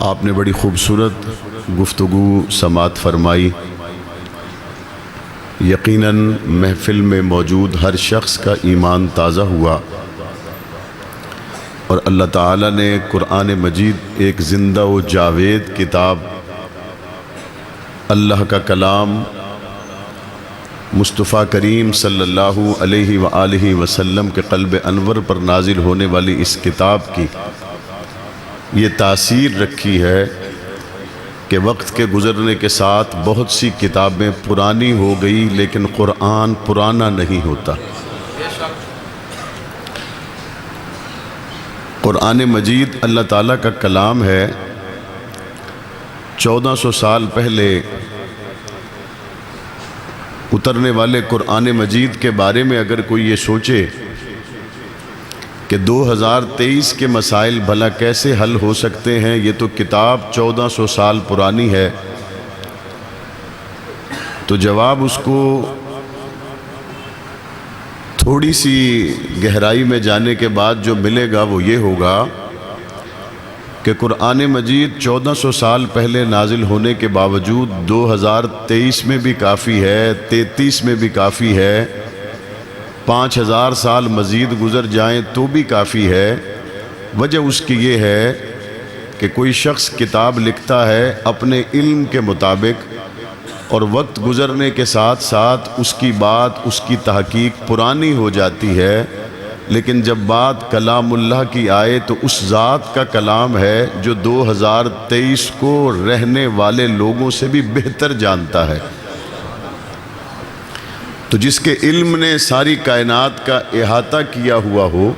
آپ نے بڑی خوبصورت گفتگو سماعت فرمائی۔ یقیناً محفل میں موجود ہر شخص کا ایمان تازہ ہوا اور اللہ تعالیٰ نے قرآن مجید ایک زندہ و جاوید کتاب، اللہ کا کلام، مصطفیٰ کریم صلی اللہ علیہ وآلہ وسلم کے قلب انور پر نازل ہونے والی اس کتاب کی یہ تاثیر رکھی ہے کہ وقت کے گزرنے کے ساتھ بہت سی کتابیں پرانی ہو گئی لیکن قرآن پرانا نہیں ہوتا۔ قرآن مجید اللہ تعالیٰ کا کلام ہے۔ 1400 سال پہلے اترنے والے قرآن مجید کے بارے میں اگر کوئی یہ سوچے کہ 2023 کے مسائل بھلا کیسے حل ہو سکتے ہیں، یہ تو کتاب 1400 سال پرانی ہے، تو جواب اس کو تھوڑی سی گہرائی میں جانے کے بعد جو ملے گا وہ یہ ہوگا کہ قرآن مجید 1400 سال پہلے نازل ہونے کے باوجود 2023 میں بھی کافی ہے، 33 میں بھی کافی ہے، 5000 سال مزید گزر جائیں تو بھی کافی ہے۔ وجہ اس کی یہ ہے کہ کوئی شخص کتاب لکھتا ہے اپنے علم کے مطابق اور وقت گزرنے کے ساتھ ساتھ اس کی بات، اس کی تحقیق پرانی ہو جاتی ہے، لیکن جب بات کلام اللہ کی آئے تو اس ذات کا کلام ہے جو 2023 کو رہنے والے لوگوں سے بھی بہتر جانتا ہے۔ تو جس کے علم نے ساری کائنات کا احاطہ کیا ہوا ہو،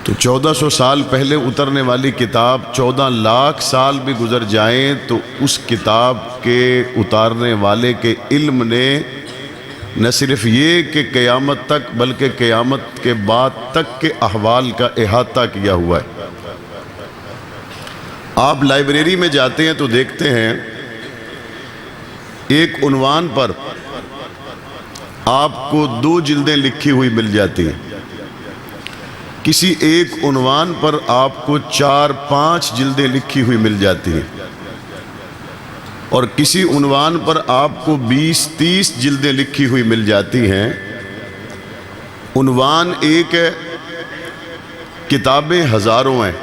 تو 1400 سال پہلے اترنے والی کتاب 14 لاکھ سال بھی گزر جائیں تو اس کتاب کے اتارنے والے کے علم نے نہ صرف یہ کہ قیامت تک بلکہ قیامت کے بعد تک کے احوال کا احاطہ کیا ہوا ہے۔ آپ لائبریری میں جاتے ہیں تو دیکھتے ہیں ایک عنوان پر آپ کو 2 جلدیں لکھی ہوئی مل جاتی ہیں، کسی ایک عنوان پر آپ کو 4-5 جلدیں لکھی ہوئی مل جاتی ہیں، اور کسی عنوان پر آپ کو 20-30 جلدیں لکھی ہوئی مل جاتی ہیں۔ عنوان ایک ہے، کتابیں ہزاروں ہیں،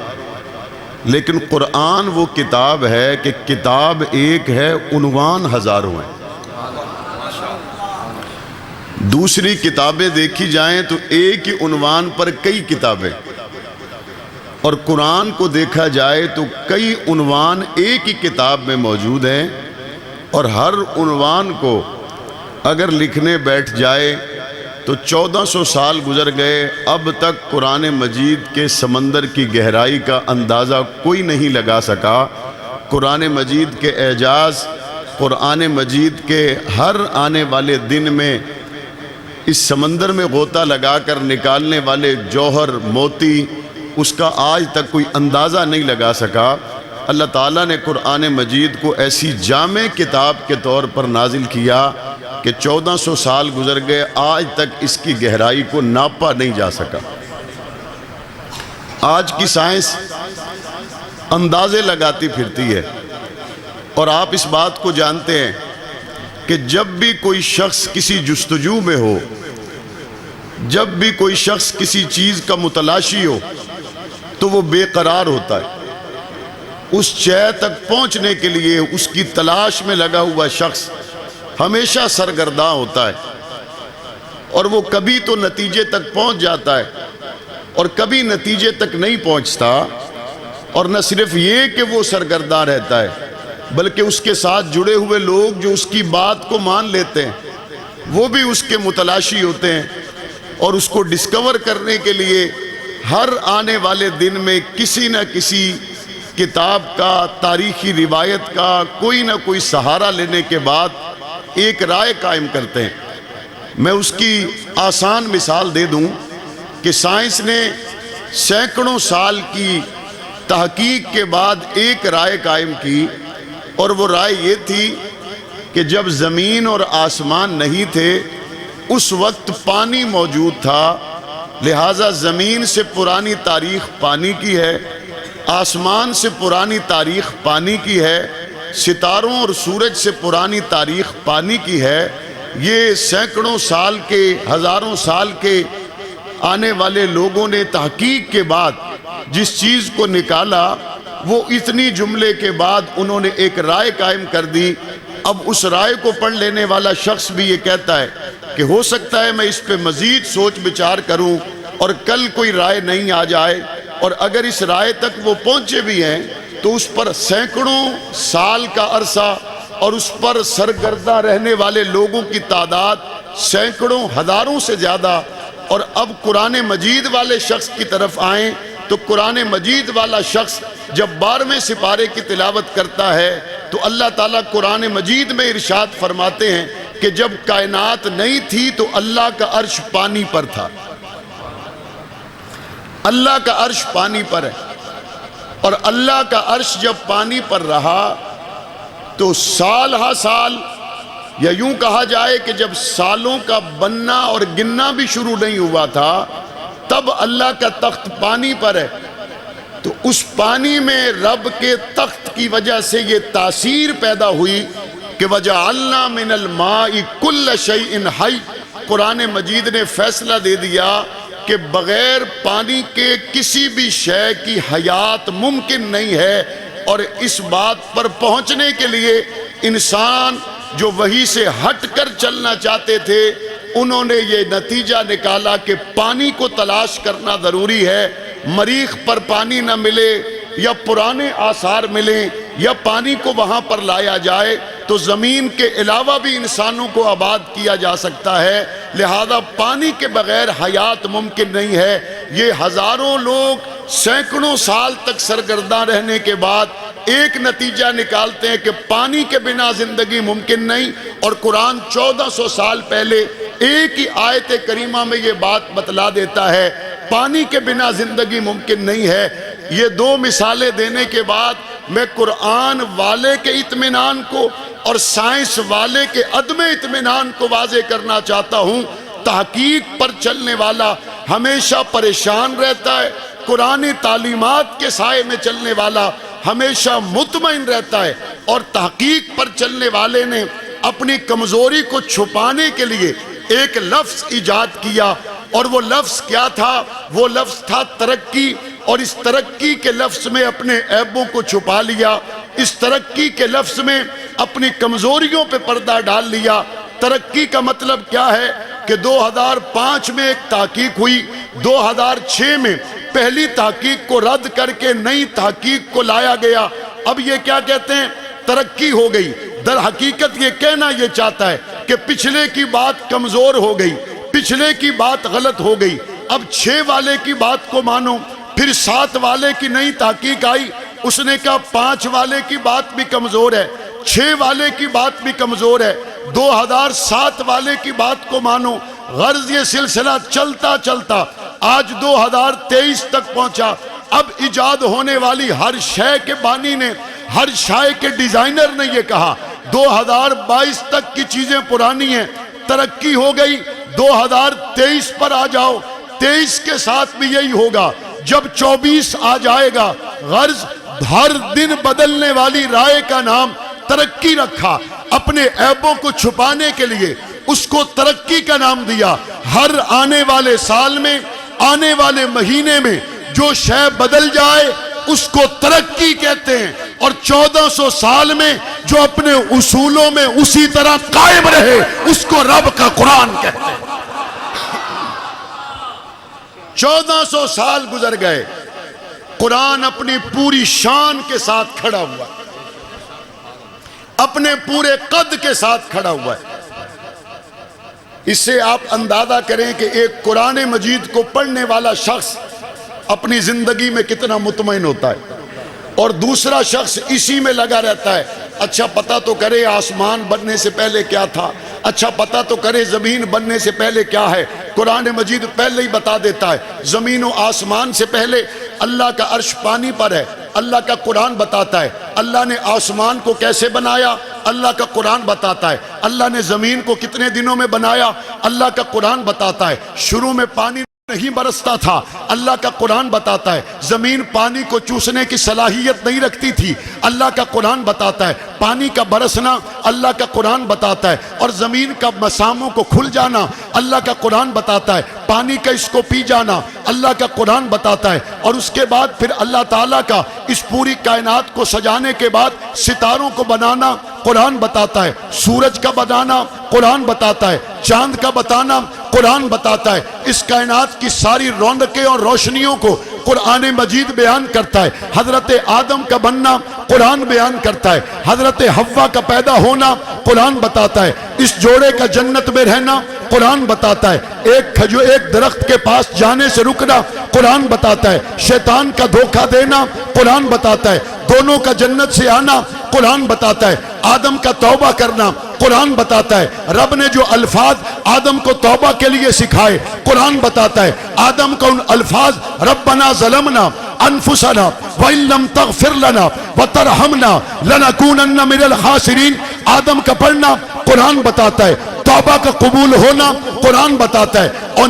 لیکن قرآن وہ کتاب ہے کہ کتاب ایک ہے، عنوان ہزاروں ہیں۔ دوسری کتابیں دیکھی جائیں تو ایک ہی عنوان پر کئی کتابیں، اور قرآن کو دیکھا جائے تو کئی عنوان ایک ہی کتاب میں موجود ہیں، اور ہر عنوان کو اگر لکھنے بیٹھ جائے تو 1400 سال گزر گئے، اب تک قرآن مجید کے سمندر کی گہرائی کا اندازہ کوئی نہیں لگا سکا۔ قرآن مجید کے اعجاز، قرآن مجید کے ہر آنے والے دن میں اس سمندر میں غوطہ لگا کر نکالنے والے جوہر موتی، اس کا آج تک کوئی اندازہ نہیں لگا سکا۔ اللہ تعالیٰ نے قرآن مجید کو ایسی جامع کتاب کے طور پر نازل کیا کہ 1400 سال گزر گئے، آج تک اس کی گہرائی کو ناپا نہیں جا سکا۔ آج کی سائنس اندازے لگاتی پھرتی ہے، اور آپ اس بات کو جانتے ہیں کہ جب بھی کوئی شخص کسی جستجو میں ہو، جب بھی کوئی شخص کسی چیز کا متلاشی ہو تو وہ بے قرار ہوتا ہے۔ اس شے تک پہنچنے کے لیے اس کی تلاش میں لگا ہوا شخص ہمیشہ سرگرداں ہوتا ہے، اور وہ کبھی تو نتیجے تک پہنچ جاتا ہے اور کبھی نتیجے تک نہیں پہنچتا، اور نہ صرف یہ کہ وہ سرگرداں رہتا ہے بلکہ اس کے ساتھ جڑے ہوئے لوگ جو اس کی بات کو مان لیتے ہیں وہ بھی اس کے متلاشی ہوتے ہیں، اور اس کو ڈسکور کرنے کے لیے ہر آنے والے دن میں کسی نہ کسی کتاب کا، تاریخی روایت کا کوئی نہ کوئی سہارا لینے کے بعد ایک رائے قائم کرتے ہیں۔ میں اس کی آسان مثال دے دوں کہ سائنس نے سینکڑوں سال کی تحقیق کے بعد ایک رائے قائم کی، اور وہ رائے یہ تھی کہ جب زمین اور آسمان نہیں تھے اس وقت پانی موجود تھا، لہٰذا زمین سے پرانی تاریخ پانی کی ہے، آسمان سے پرانی تاریخ پانی کی ہے، ستاروں اور سورج سے پرانی تاریخ پانی کی ہے۔ یہ سینکڑوں سال کے، ہزاروں سال کے آنے والے لوگوں نے تحقیق کے بعد جس چیز کو نکالا، وہ اتنی جملے کے بعد انہوں نے ایک رائے قائم کر دی۔ اب اس رائے کو پڑھ لینے والا شخص بھی یہ کہتا ہے کہ ہو سکتا ہے میں اس پہ مزید سوچ بچار کروں اور کل کوئی رائے نہیں آ جائے، اور اگر اس رائے تک وہ پہنچے بھی ہیں تو اس پر سینکڑوں سال کا عرصہ اور اس پر سرگردہ رہنے والے لوگوں کی تعداد سینکڑوں ہزاروں سے زیادہ۔ اور اب قرآن مجید والے شخص کی طرف آئیں تو قرآن مجید والا شخص جب 12ویں سپارے کی تلاوت کرتا ہے تو اللہ تعالیٰ قرآن مجید میں ارشاد فرماتے ہیں کہ جب کائنات نہیں تھی تو اللہ کا عرش پانی پر تھا۔ اللہ کا عرش پانی پر ہے، اور اللہ کا عرش جب پانی پر رہا تو سال ہا سال، یا یوں کہا جائے کہ جب سالوں کا بننا اور گننا بھی شروع نہیں ہوا تھا تب اللہ کا تخت پانی پر ہے۔ تو اس پانی میں رب کے تخت کی وجہ سے یہ تاثیر پیدا ہوئی کہ وَجَعَلْنَا مِنَ الْمَاءِ كُلَّ شَيْءٍ حَيٍّ۔ قرآن مجید نے فیصلہ دے دیا کہ بغیر پانی کے کسی بھی شے کی حیات ممکن نہیں ہے، اور اس بات پر پہنچنے کے لیے انسان جو وحی سے ہٹ کر چلنا چاہتے تھے انہوں نے یہ نتیجہ نکالا کہ پانی کو تلاش کرنا ضروری ہے۔ مریخ پر پانی نہ ملے یا پرانے آثار ملیں یا پانی کو وہاں پر لایا جائے تو زمین کے علاوہ بھی انسانوں کو آباد کیا جا سکتا ہے، لہذا پانی کے بغیر حیات ممکن نہیں ہے۔ یہ ہزاروں لوگ سینکڑوں سال تک سرگرداں رہنے کے بعد ایک نتیجہ نکالتے ہیں کہ پانی کے بنا زندگی ممکن نہیں، اور قرآن 1400 سال پہلے ایک ہی آیت کریمہ میں یہ بات بتلا دیتا ہے پانی کے بنا زندگی ممکن نہیں ہے۔ یہ دو مثالیں دینے کے بعد میں قرآن والے کے اطمینان کو اور سائنس والے کے عدم اطمینان کو واضح کرنا چاہتا ہوں۔ تحقیق پر چلنے والا ہمیشہ پریشان رہتا ہے، قرآن تعلیمات کے سائے میں چلنے والا ہمیشہ مطمئن رہتا ہے، اور تحقیق پر چلنے والے نے اپنی کمزوری کو چھپانے کے لیے ایک لفظ ایجاد کیا، اور وہ لفظ کیا تھا؟ وہ لفظ تھا ترقی، اور اس ترقی کے لفظ میں اپنے عیبوں کو چھپا لیا، اس ترقی کے لفظ میں اپنی کمزوریوں پہ پردہ ڈال لیا۔ ترقی کا مطلب کیا ہے کہ 2005 میں ایک تحقیق ہوئی، 2006 میں پہلی تحقیق کو رد کر کے نئی تحقیق کو لایا گیا۔ اب یہ کیا کہتے ہیں؟ ترقی ہو گئی۔ در حقیقت یہ کہنا یہ چاہتا ہے کہ پچھلے کی بات کمزور ہو گئی، پچھلے کی بات غلط ہو گئی، اب 6 والے کی بات کو مانو۔ پھر 7 والے کی نئی تحقیق آئی، اس نے کہا 5 والے کی بات بھی کمزور ہے، 6 والے کی بات بھی کمزور ہے، 2007 والے کی بات کو مانو۔ غرض یہ سلسلہ چلتا چلتا آج 2023 تک پہنچا۔ اب ایجاد ہونے والی ہر شے کے بانی نے، ہر شے کے ڈیزائنر نے یہ کہا 2022 تک کی چیزیں پرانی ہیں، ترقی ہو گئی، 2023 پر آ جاؤ۔ 23 کے ساتھ بھی یہی ہوگا، جب 24 آ جائے گا۔ غرض ہر دن بدلنے والی رائے کا نام ترقی رکھا، اپنے عیبوں کو چھپانے کے لیے اس کو ترقی کا نام دیا۔ ہر آنے والے سال میں، آنے والے مہینے میں جو شے بدل جائے اس کو ترقی کہتے ہیں، اور 1400 سال میں جو اپنے اصولوں میں اسی طرح قائم رہے اس کو رب کا قرآن کہتے ہیں۔ 1400 سال گزر گئے، قرآن اپنی پوری شان کے ساتھ کھڑا ہوا، اپنے پورے قد کے ساتھ کھڑا ہوا ہے۔ اس سے آپ اندازہ کریں کہ ایک قرآن مجید کو پڑھنے والا شخص اپنی زندگی میں کتنا مطمئن ہوتا ہے، اور دوسرا شخص اسی میں لگا رہتا ہے۔ اچھا پتہ تو کرے آسمان بننے سے پہلے کیا تھا، اچھا پتہ تو کرے زمین بننے سے پہلے کیا ہے۔ قرآن مجید پہلے ہی بتا دیتا ہے زمین و آسمان سے پہلے اللہ کا عرش پانی پر ہے۔ اللہ کا قرآن بتاتا ہے اللہ نے آسمان کو کیسے بنایا، اللہ کا قرآن بتاتا ہے اللہ نے زمین کو کتنے دنوں میں بنایا، اللہ کا قرآن بتاتا ہے شروع میں پانی نہیں برستا تھا، اللہ کا قرآن بتاتا ہے زمین پانی کو چوسنے کی صلاحیت نہیں رکھتی تھی، اللہ کا قرآن بتاتا ہے پانی کا برسنا اللہ کا قرآن بتاتا ہے، اور زمین کا مساموں کو کھل جانا اللہ کا قرآن بتاتا ہے، پانی کا اس کو پی جانا اللہ کا قرآن بتاتا ہے، اور اس کے بعد پھر اللہ تعالیٰ کا اس پوری کائنات کو سجانے کے بعد ستاروں کو بنانا قرآن بتاتا ہے، سورج کا بنانا قرآن بتاتا ہے، چاند کا بتانا قرآن بتاتا ہے، اس کائنات کی ساری رونقیں اور روشنیوں کو قرآن مجید بیان کرتا ہے، حضرت آدم کا بننا قرآن بیان کرتا ہے، حضرت حوا کا پیدا ہونا قرآن بتاتا ہے، اس جوڑے کا جنت میں رہنا قرآن بتاتا ہے، ایک درخت کے پاس جانے سے رکنا قرآن بتاتا ہے، شیطان کا دھوکہ دینا قرآن بتاتا ہے، دونوں کا جنت سے آنا قرآن بتاتا ہے، آدم کا توبہ کرنا قرآن بتاتا ہے، رب نے جو الفاظ آدم کو توبہ کے لیے سکھائے قرآن بتاتا ہے، آدم کا ان الفاظ ربنا ظلمنا انفسنا وَإِن لَمْ تَغْفِرْ لَنَا وَتَرْحَمْنَا لَنَكُونَنَّ مِنَ الْخَاسِرِينَ آدم کا پڑھنا قرآن بتاتا ہے، توبہ کا قبول ہونا قرآن بتاتا ہے، اور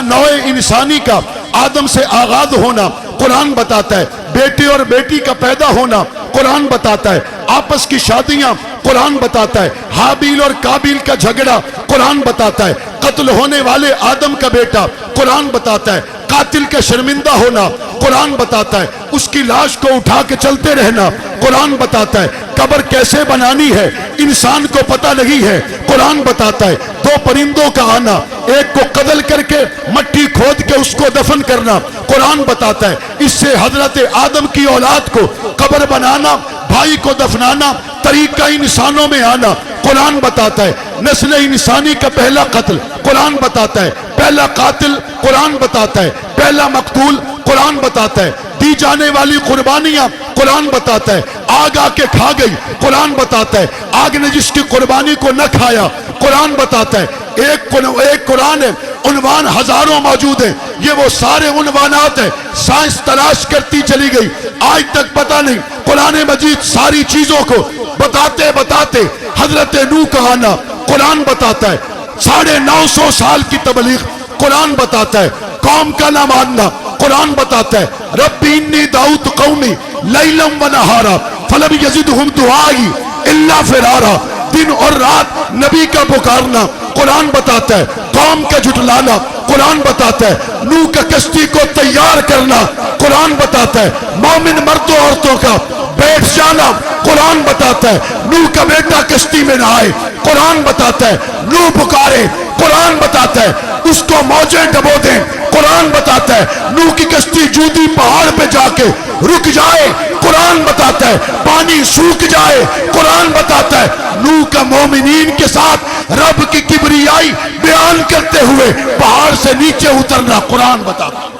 نوع انسانی کا آدم سے آغاز ہونا قرآن بتاتا ہے، بیٹے اور بیٹی کا پیدا ہونا قرآن بتاتا ہے، آپس کی شادیاں قرآن بتاتا ہے، حابیل اور کابیل کا جھگڑا قرآن بتاتا ہے، قتل ہونے والے آدم کا بیٹا قرآن بتاتا ہے، قاتل کا شرمندہ ہونا قرآن بتاتا ہے، اس کی لاش کو اٹھا کے چلتے رہنا قرآن بتاتا ہے، قبر کیسے بنانی ہے انسان کو پتہ نہیں ہے قرآن بتاتا ہے، دو پرندوں کا آنا، ایک کو قتل کر کے مٹی کھود کے اس کو دفن کرنا قرآن بتاتا ہے، اس سے حضرت آدم کی اولاد کو قبر بنانا، بھائی کو دفنانا، طریقہ انسانوں میں آنا قرآن بتاتا ہے، نسل انسانی کا پہلا قتل قرآن بتاتا ہے، پہلا قاتل قرآن بتاتا ہے، پہلا مقتول قرآن بتاتا ہے، دی جانے والی قربانیاں قرآن بتاتا ہے، آگ آ کے کھا گئی قرآن بتاتا ہے، آگ نے جس کی قربانی کو نہ کھایا قرآن بتاتا ہے، ایک قرآن ہے، عنوان ہزاروں موجود ہیں، یہ وہ سارے عنوانات ہیں، سائنس تلاش کرتی چلی گئی، آج تک پتہ نہیں، قرآن مجید ساری چیزوں کو بتاتے بتاتے حضرت نوح کا آنا قرآن بتاتا ہے، 950 سال کی تبلیغ قرآن بتاتا ہے، قوم کا نہ ماننا قرآن بتاتا ہے، ربی انی دعوت قومی لیلا و نہارا فلم یزدہم دعائی الا فرارا، دن اور رات نبی کا پکارنا قرآن بتاتا ہے، قوم کا جھٹلانا قرآن بتاتا ہے، نوح کا کشتی کو تیار کرنا قرآن بتاتا ہے، مومن مرد و عورتوں کا بیٹھ جانا قرآن بتاتا ہے، نوح کا بیٹا کشتی میں نہ آئے قرآن بتاتا ہے، نوح پکارے قرآن بتاتا ہے، اس کو موجیں ڈبو دیں قرآن بتاتا ہے، نوح کی کشتی جودی پہاڑ پہ جا کے رک جائے قرآن بتاتا ہے، پانی سوکھ جائے قرآن بتاتا ہے، نوح کا مومنین کے ساتھ رب کی کبریائی بیان کرتے ہوئے پہاڑ سے نیچے اترنا قرآن بتاتا ہے۔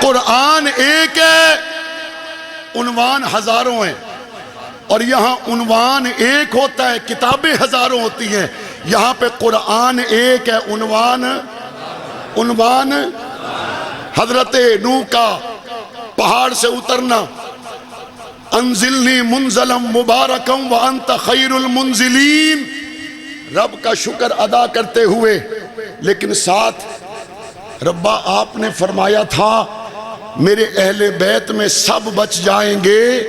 قرآن ایک ہے، عنوان ہزاروں ہیں، اور یہاں عنوان ایک ہوتا ہے، کتابیں ہزاروں ہوتی ہیں، یہاں پہ قرآن ایک ہے، عنوان حضرت نوح کا پہاڑ سے اترنا، انزلنی منزلم مبارکم وانت خیر المنزلین، رب کا شکر ادا کرتے ہوئے، لیکن ساتھ ربا آپ نے فرمایا تھا میرے اہل بیت میں سب بچ جائیں گے،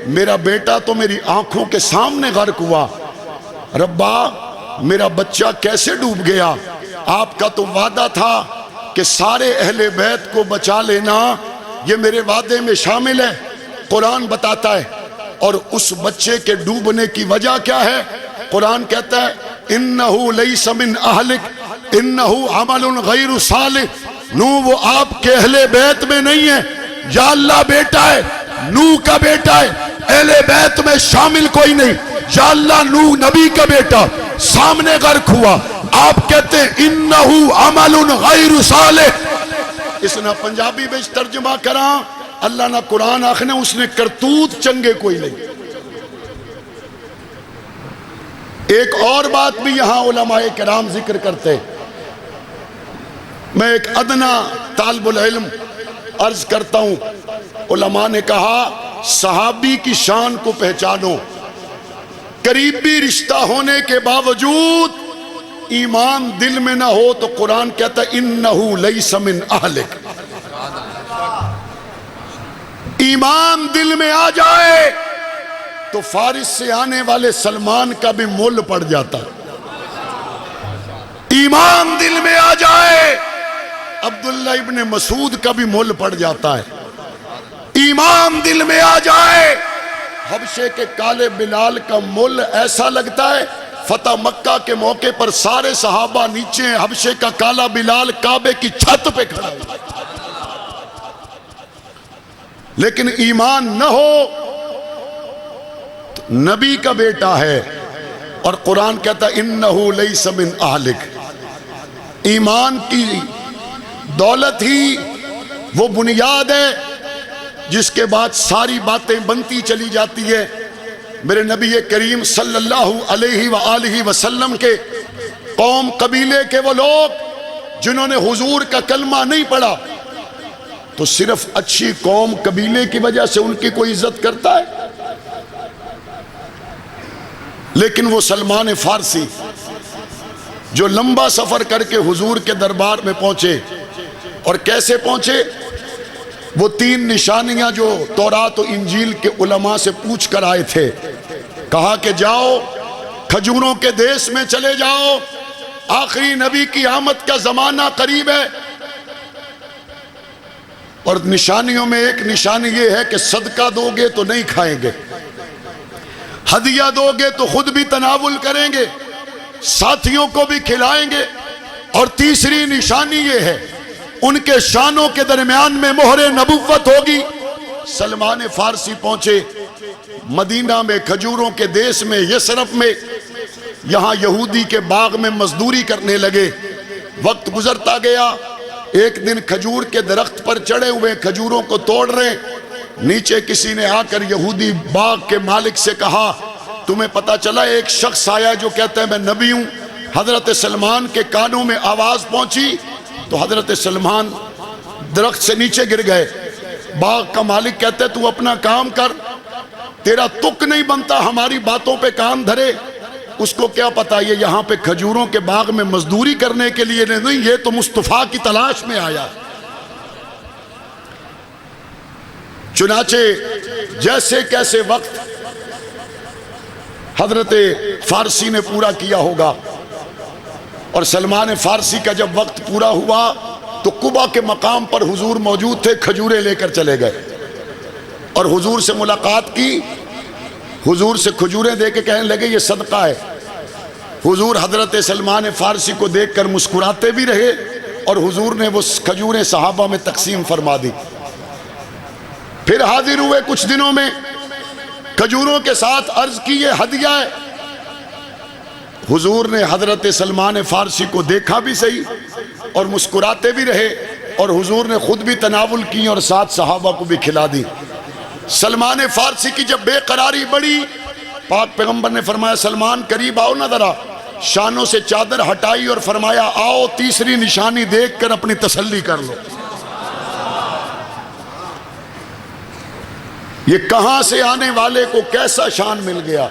میرا بیٹا تو میری آنکھوں کے سامنے غرق ہوا، ربا میرا بچہ کیسے ڈوب گیا؟ آپ کا تو وعدہ تھا کہ سارے اہل بیت کو بچا لینا، یہ میرے وعدے میں شامل ہے، قرآن بتاتا ہے، اور اس بچے کے ڈوبنے کی وجہ کیا ہے؟ قرآن کہتا ہے انہو لیس من اہلک انہو عمل غیر صالح، نوح وہ آپ کے اہل بیت میں نہیں ہے، یا اللہ بیٹا ہے، نوح کا بیٹا ہے، اہل بیت میں شامل کوئی نہیں، یا اللہ نوح نبی کا بیٹا سامنے غرق ہوا، آپ کہتے ہیں انہو عمل غیر صالح، اس نے پنجابی میں ترجمہ کرا، اللہ نہ قرآن آخنے اس نے کرتوت چنگے کوئی نہیں۔ ایک اور بات بھی یہاں علماء کرام ذکر کرتے، میں ایک ادنا طالب العلم عرض کرتا ہوں، علماء نے کہا صحابی کی شان کو پہچانو، قریبی رشتہ ہونے کے باوجود ایمان دل میں نہ ہو تو قرآن کہتا ہے انہو لیس من اہلک، ایمان دل میں آ جائے تو فارس سے آنے والے سلمان کا بھی مول پڑ جاتا، ایمان دل میں آ جائے عبداللہ ابن مسعود کا بھی مول پڑ جاتا ہے، ایمان دل میں آ جائے حبشے کے کالے بلال کا مول ایسا لگتا ہے فتح مکہ کے موقع پر سارے صحابہ نیچے ہیں، حبشے کا کالا بلال کعبے کی چھت پہ کھڑا ہے، لیکن ایمان نہ ہو تو نبی کا بیٹا ہے، اور قرآن کہتا ہے انہو لیس من اہلک، ایمان کی دولت ہی وہ بنیاد ہے جس کے بعد ساری باتیں بنتی چلی جاتی ہے۔ میرے نبی کریم صلی اللہ علیہ وآلہ وسلم کے قوم قبیلے کے وہ لوگ جنہوں نے حضور کا کلمہ نہیں پڑھا تو صرف اچھی قوم قبیلے کی وجہ سے ان کی کوئی عزت کرتا ہے؟ لیکن وہ سلمان فارسی جو لمبا سفر کر کے حضور کے دربار میں پہنچے، اور کیسے پہنچے؟ وہ 3 نشانیاں جو تورات و انجیل کے علماء سے پوچھ کر آئے تھے، کہا کہ جاؤ کھجوروں کے دیس میں چلے جاؤ، آخری نبی کی آمد کا زمانہ قریب ہے، اور نشانیوں میں ایک نشانی یہ ہے کہ صدقہ دو گے تو نہیں کھائیں گے، ہدیہ دو گے تو خود بھی تناول کریں گے، ساتھیوں کو بھی کھلائیں گے، اور تیسری نشانی یہ ہے ان کے شانوں کے درمیان میں مہر نبوت ہوگی۔ سلمان فارسی پہنچے مدینہ میں، کھجوروں کے دیس میں، یثرب میں، یہاں یہودی کے باغ میں مزدوری کرنے لگے، وقت گزرتا گیا، ایک دن کھجور کے درخت پر چڑھے ہوئے کھجوروں کو توڑ رہے، نیچے کسی نے آ کر یہودی باغ کے مالک سے کہا تمہیں پتا چلا ایک شخص آیا جو کہتا ہے میں نبی ہوں؟ حضرت سلمان کے کانوں میں آواز پہنچی تو حضرت سلمان درخت سے نیچے گر گئے۔ باغ کا مالک کہتا ہے تو اپنا کام کر، تیرا تک نہیں بنتا ہماری باتوں پہ کان دھرے۔ اس کو کیا پتا یہ یہاں پہ کھجوروں کے باغ میں مزدوری کرنے کے لیے نہیں، یہ تو مصطفیٰ کی تلاش میں آیا۔ چنانچہ جیسے کیسے وقت حضرت فارسی نے پورا کیا ہوگا، اور سلمان فارسی کا جب وقت پورا ہوا تو قبا کے مقام پر حضور موجود تھے، کھجوریں لے کر چلے گئے اور حضور سے ملاقات کی، حضور سے کھجوریں دے کے کہنے لگے یہ صدقہ ہے۔ حضور حضرت سلمان فارسی کو دیکھ کر مسکراتے بھی رہے، اور حضور نے وہ کھجوریں صحابہ میں تقسیم فرما دی۔ پھر حاضر ہوئے کچھ دنوں میں، کھجوروں کے ساتھ عرض کی یہ ہدیہ ہے۔ حضور نے حضرت سلمان فارسی کو دیکھا بھی صحیح اور مسکراتے بھی رہے، اور حضور نے خود بھی تناول کی اور ساتھ صحابہ کو بھی کھلا دی۔ سلمان فارسی کی جب بے قراری بڑھی، پاک پیغمبر نے فرمایا سلمان قریب آؤ نہ ذرا، شانوں سے چادر ہٹائی اور فرمایا آؤ تیسری نشانی دیکھ کر اپنی تسلی کر لو۔ یہ کہاں سے آنے والے کو کیسا شان مل گیا،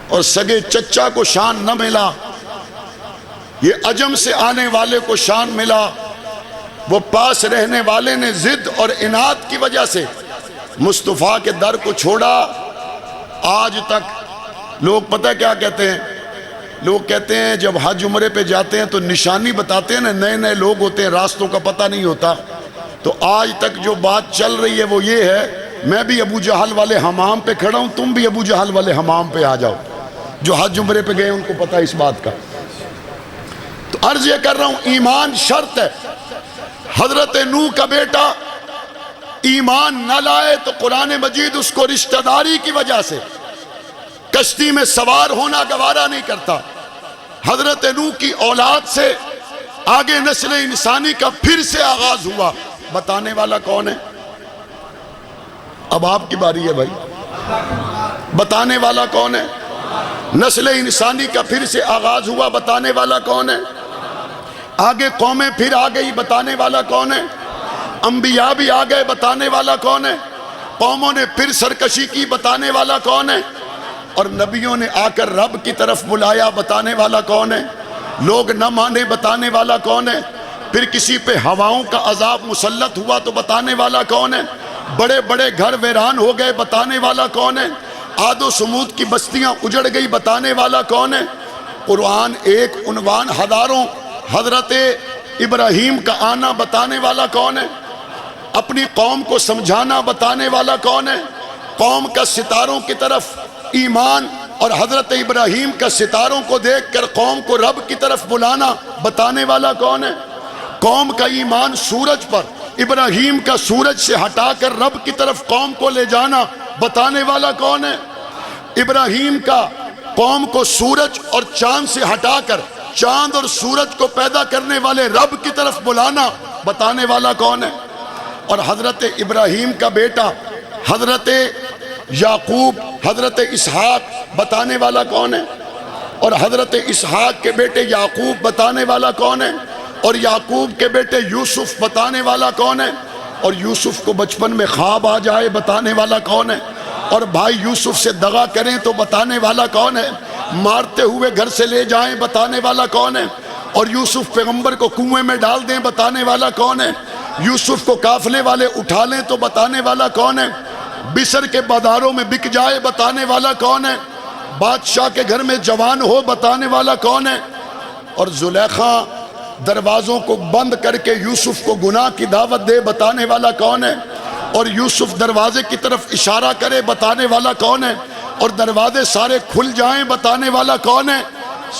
اور سگے چچا کو شان نہ ملا، یہ عجم سے آنے والے کو شان ملا۔ وہ پاس رہنے والے نے ضد اور اناد کی وجہ سے مصطفیٰ کے در کو چھوڑا۔ آج تک لوگ پتہ کیا کہتے ہیں؟ لوگ کہتے ہیں جب حج عمرے پہ جاتے ہیں تو نشانی بتاتے ہیں نا، نئے نئے لوگ ہوتے ہیں، راستوں کا پتہ نہیں ہوتا، تو آج تک جو بات چل رہی ہے وہ یہ ہے میں بھی ابو جہل والے حمام پہ کھڑا ہوں، تم بھی ابو جہل والے حمام پہ آ جاؤ۔ جو حج عمرے پہ گئے ان کو پتہ اس بات کا۔ تو عرض یہ کر رہا ہوں ایمان شرط ہے۔ حضرت نوح کا بیٹا ایمان نہ لائے تو قرآن مجید اس کو رشتہ داری کی وجہ سے کشتی میں سوار ہونا گوارا نہیں کرتا۔ حضرت نوح کی اولاد سے آگے نسل انسانی کا پھر سے آغاز ہوا، بتانے والا کون ہے؟ اب آپ کی باری ہے بھائی، بتانے والا کون ہے؟ نسل انسانی کا پھر سے آغاز ہوا، بتانے والا کون ہے؟ آگے قومیں پھر آ گئی، بتانے والا کون ہے؟ انبیاء بھی آ گئے، بتانے والا کون ہے؟ قوموں نے پھر سرکشی کی، بتانے والا کون ہے؟ اور نبیوں نے آ کر رب کی طرف بلایا، بتانے والا کون ہے؟ لوگ نہ مانے، بتانے والا کون ہے؟ پھر کسی پہ ہواؤں کا عذاب مسلط ہوا تو بتانے والا کون ہے؟ بڑے بڑے گھر ویران ہو گئے، بتانے والا کون ہے؟ عاد و سمود کی بستیاں اجڑ گئی، بتانے والا کون ہے؟ قرآن ایک عنوان ہزاروں، حضرت ابراہیم کا آنا، بتانے والا کون ہے؟ اپنی قوم کو سمجھانا، بتانے والا کون ہے؟ قوم کا ستاروں کی طرف ایمان اور حضرت ابراہیم کا ستاروں کو دیکھ کر قوم کو رب کی طرف بلانا، بتانے والا کون ہے؟ قوم کا ایمان سورج پر، ابراہیم کا سورج سے ہٹا کر رب کی طرف قوم کو لے جانا، بتانے والا کون ہے؟ ابراہیم کا قوم کو سورج اور چاند سے ہٹا کر چاند اور سورج کو پیدا کرنے والے رب کی طرف بلانا، بتانے والا کون ہے؟ اور حضرت ابراہیم کا بیٹا حضرت یعقوب، حضرت اسحاق، بتانے والا کون ہے؟ اور حضرت اسحاق کے بیٹے یعقوب، بتانے والا کون ہے؟ اور یعقوب کے بیٹے یوسف، بتانے والا کون ہے؟ اور یوسف کو بچپن میں خواب آ جائے، بتانے والا کون ہے؟ اور بھائی یوسف سے دغا کریں تو بتانے والا کون ہے؟ مارتے ہوئے گھر سے لے جائیں، بتانے والا کون ہے؟ اور یوسف پیغمبر کو کنویں میں ڈال دیں، بتانے والا کون ہے؟ یوسف کو قافلے والے اٹھا لیں تو بتانے والا کون ہے؟ بصر کے بازاروں میں بک جائے، بتانے والا کون ہے؟ بادشاہ کے گھر میں جوان ہو، بتانے والا کون ہے؟ اور زلیخا دروازوں کو بند کر کے یوسف کو گناہ کی دعوت دے، بتانے والا کون ہے؟ اور یوسف دروازے کی طرف اشارہ کرے، بتانے والا کون ہے؟ اور دروازے سارے کھل جائیں، بتانے والا کون ہے؟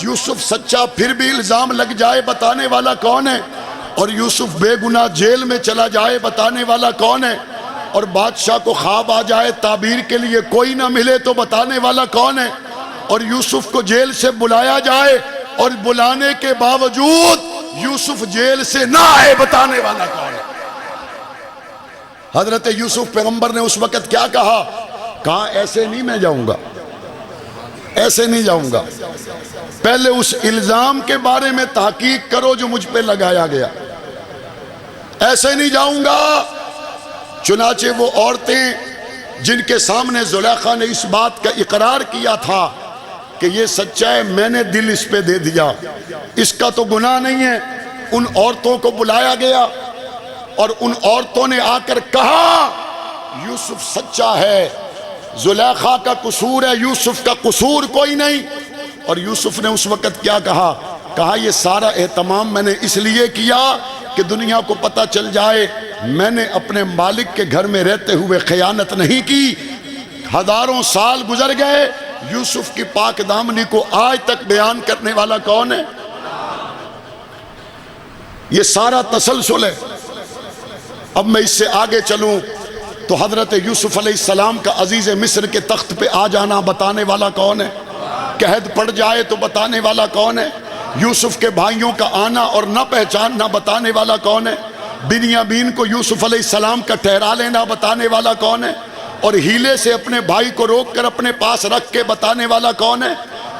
یوسف سچا پھر بھی الزام لگ جائے، بتانے والا کون ہے؟ اور یوسف بے گناہ جیل میں چلا جائے، بتانے والا کون ہے؟ اور بادشاہ کو خواب آ جائے، تعبیر کے لیے کوئی نہ ملے تو بتانے والا کون ہے؟ اور یوسف کو جیل سے بلایا جائے اور بلانے کے باوجود یوسف جیل سے نہ آئے، بتانے والا کون ہے؟ حضرت یوسف پیغمبر نے اس وقت کیا کہا؟ کہا ایسے نہیں میں جاؤں گا، ایسے نہیں جاؤں گا، پہلے اس الزام کے بارے میں تحقیق کرو جو مجھ پہ لگایا گیا، ایسے نہیں جاؤں گا۔ چنانچہ وہ عورتیں جن کے سامنے زلیخا نے اس بات کا اقرار کیا تھا کہ یہ سچا ہے، میں نے دل اس پہ دے دیا، اس کا تو گناہ نہیں ہے، ان عورتوں کو بلایا گیا اور ان عورتوں نے آ کر کہا یوسف سچا ہے، زلیخا کا قصور ہے، یوسف کا قصور کوئی نہیں۔ اور یوسف نے اس وقت کیا کہا؟ کہا یہ سارا اہتمام میں نے اس لیے کیا کہ دنیا کو پتہ چل جائے میں نے اپنے مالک کے گھر میں رہتے ہوئے خیانت نہیں کی۔ ہزاروں سال گزر گئے، یوسف کی پاک دامنی کو آج تک بیان کرنے والا کون ہے؟ یہ سارا تسلسل ہے۔ اب میں اس سے آگے چلوں تو حضرت یوسف علیہ السلام کا عزیز مصر کے تخت پہ آ جانا، بتانے والا کون ہے؟ قحط پڑ جائے تو بتانے والا کون ہے؟ یوسف کے بھائیوں کا آنا اور نہ پہچاننا، بتانے والا کون ہے؟ بنیامین کو یوسف علیہ السلام کا ٹھہرا لینا، بتانے والا کون ہے؟ اور ہیلے سے اپنے بھائی کو روک کر اپنے پاس رکھ کے بتانے والا کون ہے؟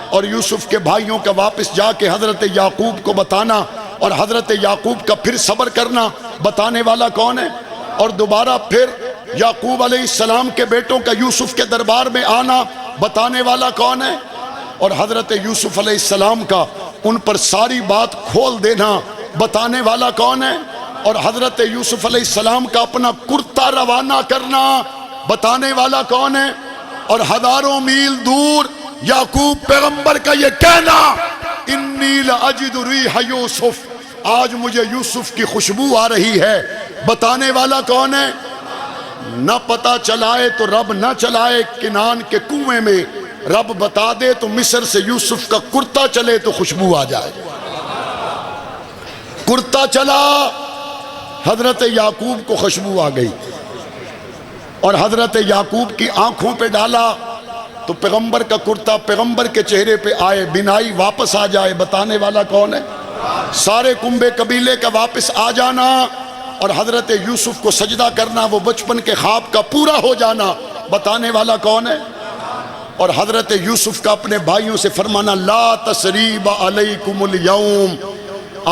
اور یوسف کے بھائیوں کا واپس جا کے حضرت یعقوب کو بتانا اور حضرت یعقوب کا پھر صبر کرنا، بتانے والا کون ہے؟ اور دوبارہ پھر یعقوب علیہ السلام کے بیٹوں کا یوسف کے دربار میں آنا، بتانے والا کون ہے؟ اور حضرت یوسف علیہ السلام کا ان پر ساری بات کھول دینا، بتانے والا کون ہے؟ اور حضرت یوسف علیہ السلام کا اپنا کرتا روانہ کرنا، بتانے والا کون ہے؟ اور ہزاروں میل دور یعقوب پیغمبر کا یہ کہنا انی لاجد ریح یوسف، آج مجھے یوسف کی خوشبو آ رہی ہے، بتانے والا کون ہے؟ نہ پتہ چلائے تو رب نہ چلائے کنان کے کنویں میں، رب بتا دے تو مصر سے یوسف کا کرتا چلے تو خوشبو آ جائے۔ کرتا چلا، حضرت یعقوب کو خوشبو آ گئی، اور حضرت یعقوب کی آنکھوں پہ ڈالا تو پیغمبر کا کرتا پیغمبر کے چہرے پہ آئے، بینائی واپس آ جائے، بتانے والا کون ہے؟ سارے کنبے قبیلے کا واپس آ جانا اور حضرت یوسف کو سجدہ کرنا، وہ بچپن کے خواب کا پورا ہو جانا، بتانے والا کون ہے؟ اور حضرت یوسف کا اپنے بھائیوں سے فرمانا لا تثریب علیکم اليوم،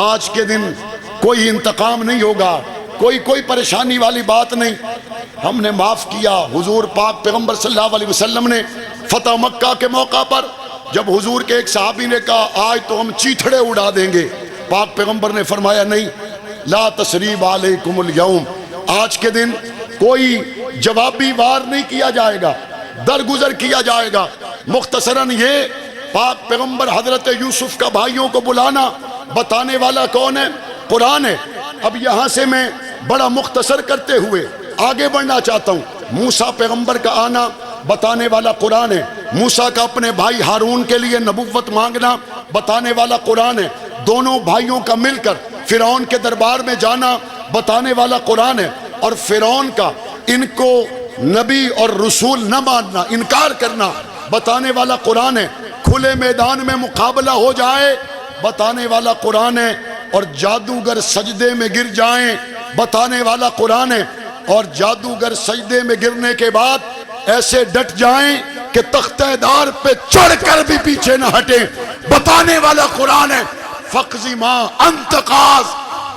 آج کے دن کوئی انتقام نہیں ہوگا، کوئی پریشانی والی بات نہیں، ہم نے معاف کیا۔ حضور پاک پیغمبر صلی اللہ علیہ وسلم نے فتح مکہ کے موقع پر جب حضور کے ایک صحابی نے کہا آج تو ہم چیتھڑے اڑا دیں گے، پاک پیغمبر نے فرمایا نہیں، لا تثریب علیکم اليوم، آج کے دن کوئی جوابی وار نہیں کیا جائے گا، درگزر کیا جائے گا۔ مختصراً یہ پاک پیغمبر حضرت یوسف کا بھائیوں کو بلانا بتانے والا کون ہے؟ قرآن ہے۔ اب یہاں سے میں بڑا مختصر کرتے ہوئے آگے بڑھنا چاہتا ہوں۔ موسیٰ پیغمبر کا آنا بتانے والا قرآن ہے، موسیٰ کا اپنے بھائی ہارون کے لیے نبوت مانگنا بتانے والا قرآن ہے، دونوں بھائیوں کا مل کر فرعون کے دربار میں جانا بتانے والا قرآن ہے، اور فرعون کا ان کو نبی اور رسول نہ ماننا، انکار کرنا بتانے والا قرآن ہے، کھلے میدان میں مقابلہ ہو جائے بتانے والا قرآن ہے، اور جادوگر سجدے میں گر جائیں بتانے والا قرآن ہے، اور جادوگر سجدے میں گرنے کے بعد ایسے ڈٹ جائیں کہ تختہ دار پہ چڑھ کر بھی پیچھے نہ ہٹیں بتانے والا قرآن ہے۔ فقضی ما انت قاض،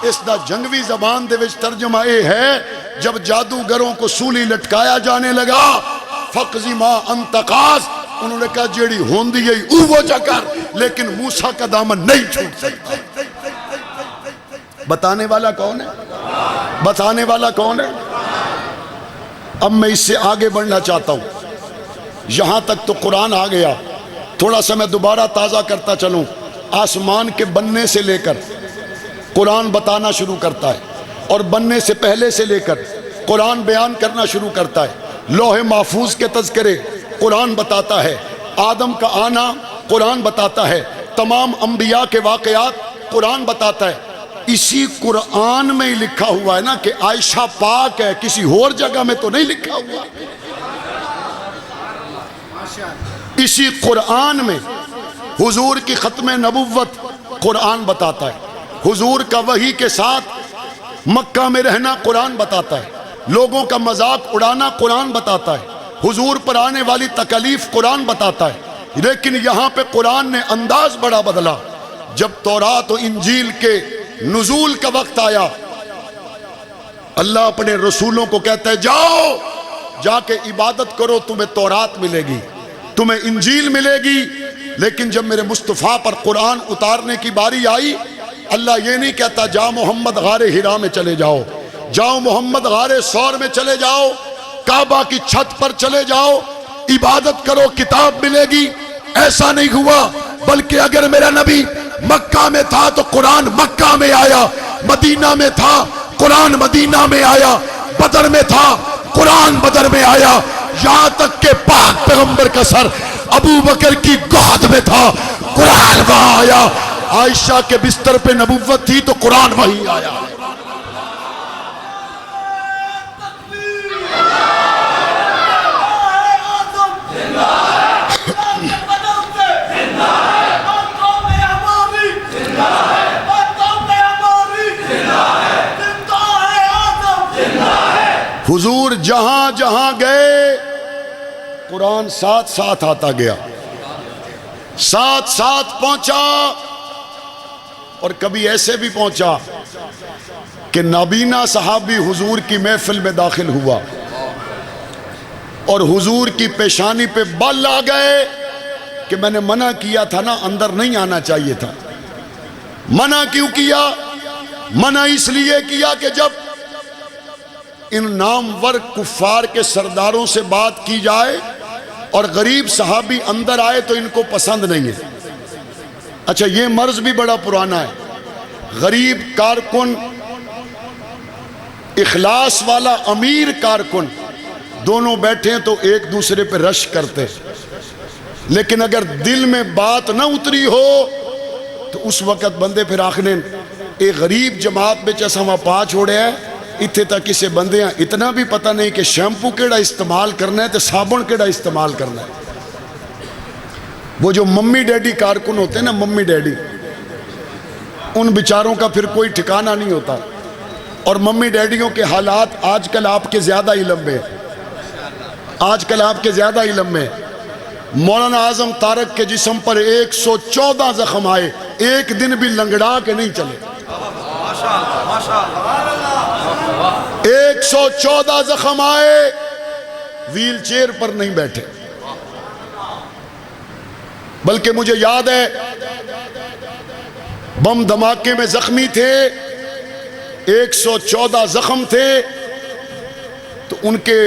اس دا جنگوی زبان دے وچ ترجمہ اے ہے جب جادوگروں کو سولی لٹکایا جانے لگا، فقضی ما انت قاض، انہوں نے کہا جیڑی ہوندی ہے اوہ جا کر، لیکن موسیٰ کا دامن نہیں چھوٹ سکتا۔ بتانے والا کون ہے؟ بتانے والا کون ہے؟ اب میں اس سے آگے بڑھنا چاہتا ہوں، یہاں تک تو قرآن آ گیا، تھوڑا سا میں دوبارہ تازہ کرتا چلوں۔ آسمان کے بننے سے لے کر قرآن بتانا شروع کرتا ہے، اور بننے سے پہلے سے لے کر قرآن بیان کرنا شروع کرتا ہے۔ لوح محفوظ کے تذکرے قرآن بتاتا ہے، آدم کا آنا قرآن بتاتا ہے، تمام انبیاء کے واقعات قرآن بتاتا ہے۔ اسی قرآن میں ہی لکھا ہوا ہے نا کہ عائشہ پاک ہے، کسی اور جگہ میں تو نہیں لکھا ہوا۔ اسی قرآن میں حضور کی ختم نبوت قرآن بتاتا ہے، حضور کا وحی کے ساتھ مکہ میں رہنا قرآن بتاتا ہے، لوگوں کا مذاق اڑانا قرآن بتاتا ہے، حضور پر آنے والی تکالیف قرآن بتاتا ہے۔ لیکن یہاں پہ قرآن نے انداز بڑا بدلا۔ جب تورات و انجیل کے نزول کا وقت آیا، اللہ اپنے رسولوں کو کہتا ہے جاؤ جا کے عبادت کرو، تمہیں تورات ملے گی، تمہیں انجیل ملے گی۔ لیکن جب میرے مصطفیٰ پر قرآن اتارنے کی باری آئی، اللہ یہ نہیں کہتا جا محمد غار ہرا میں چلے جاؤ، جاؤ محمد غار سور میں چلے جاؤ، کعبہ کی چھت پر چلے جاؤ، عبادت کرو کتاب ملے گی۔ ایسا نہیں ہوا، بلکہ اگر میرا نبی مکہ میں تھا تو قرآن مکہ میں آیا، مدینہ میں تھا قرآن مدینہ میں آیا، بدر میں تھا قرآن بدر میں آیا، یہاں تک کہ پاک پیغمبر کا سر ابو بکر کی گود میں تھا قرآن وہاں آیا۔ عائشہ کے بستر پہ نبوت تھی تو قرآن وہی آیا۔ حضور جہاں جہاں گئے قرآن ساتھ ساتھ آتا گیا، ساتھ ساتھ پہنچا، اور کبھی ایسے بھی پہنچا کہ نابینا صحابی حضور کی محفل میں داخل ہوا اور حضور کی پیشانی پہ بال آ گئے کہ میں نے منع کیا تھا نا، اندر نہیں آنا چاہیے تھا۔ منع کیوں کیا؟ منع اس لیے کیا کہ جب ان نامور کفار کے سرداروں سے بات کی جائے اور غریب صحابی اندر آئے تو ان کو پسند نہیں ہے۔ اچھا یہ مرض بھی بڑا پرانا ہے، غریب کارکن، اخلاص والا امیر کارکن، دونوں بیٹھے تو ایک دوسرے پہ رش کرتے، لیکن اگر دل میں بات نہ اتری ہو تو اس وقت بندے پھر آخنے ایک غریب جماعت میں جیسا وہاں پا چھوڑے ہے، اتھے تک اسے بندے ہیں اتنا بھی پتہ نہیں کہ شیمپو کیڑا استعمال کرنا ہے تو صابن کیڑا استعمال کرنا ہے۔ وہ جو ممی ڈیڈی کارکن ہوتے ہیں نا، ممی ڈیڈی، ان بیچاروں کا پھر کوئی ٹھکانہ نہیں ہوتا، اور ممی ڈیڈیوں کے حالات آج کل آپ کے زیادہ علم میں، آج کل آپ کے زیادہ علم میں۔ مولانا اعظم طارق کے جسم پر 114 زخم آئے، ایک دن بھی لنگڑا کے نہیں چلے۔ 114 زخم آئے، ویل چیئر پر نہیں بیٹھے، بلکہ مجھے یاد ہے بم دھماکے میں زخمی تھے، 114 زخم تھے، تو ان کے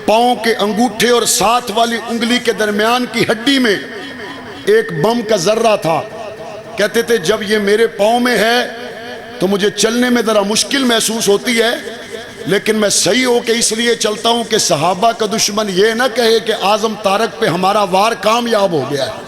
پاؤں کے انگوٹھے اور ساتھ والی انگلی کے درمیان کی ہڈی میں ایک بم کا ذرہ تھا۔ کہتے تھے جب یہ میرے پاؤں میں ہے تو مجھے چلنے میں ذرا مشکل محسوس ہوتی ہے، لیکن میں صحیح ہو کے اس لیے چلتا ہوں کہ صحابہ کا دشمن یہ نہ کہے کہ اعظم طارق پہ ہمارا وار کامیاب ہو گیا ہے۔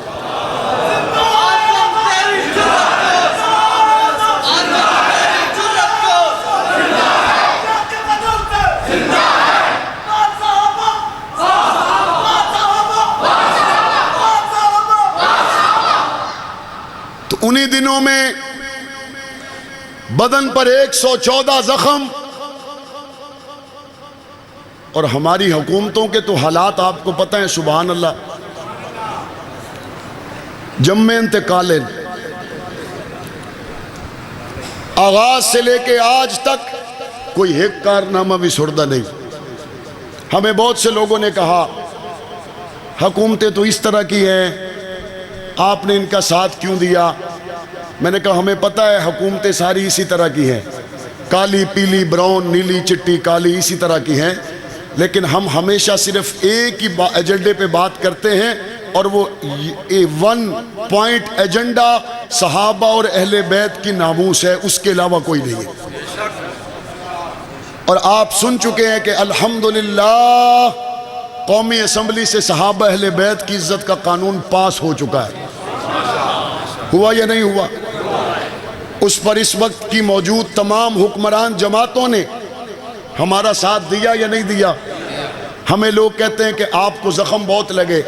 تو انہی دنوں میں بدن پر 114 زخم، اور ہماری حکومتوں کے تو حالات آپ کو پتہ ہیں، سبحان اللہ، جم انتقالیں آغاز سے لے کے آج تک کوئی ایک کارنامہ بھی سردہ نہیں۔ ہمیں بہت سے لوگوں نے کہا حکومتیں تو اس طرح کی ہیں، آپ نے ان کا ساتھ کیوں دیا؟ میں نے کہا ہمیں پتہ ہے حکومتیں ساری اسی طرح کی ہیں، کالی پیلی براؤن نیلی چٹی کالی اسی طرح کی ہیں، لیکن ہم ہمیشہ صرف ایک ہی ایجنڈے پہ بات کرتے ہیں، اور وہ 1 پوائنٹ ایجنڈا صحابہ اور اہل بیت کی ناموس ہے، اس کے علاوہ کوئی نہیں ہے۔ اور آپ سن چکے ہیں کہ الحمدللہ قومی اسمبلی سے صحابہ اہل بیت کی عزت کا قانون پاس ہو چکا ہے۔ ہوا یا نہیں ہوا؟ اس پر اس وقت کی موجود تمام حکمران جماعتوں نے ہمارا ساتھ دیا یا نہیں دیا؟ ہمیں لوگ کہتے ہیں کہ آپ کو زخم بہت لگے،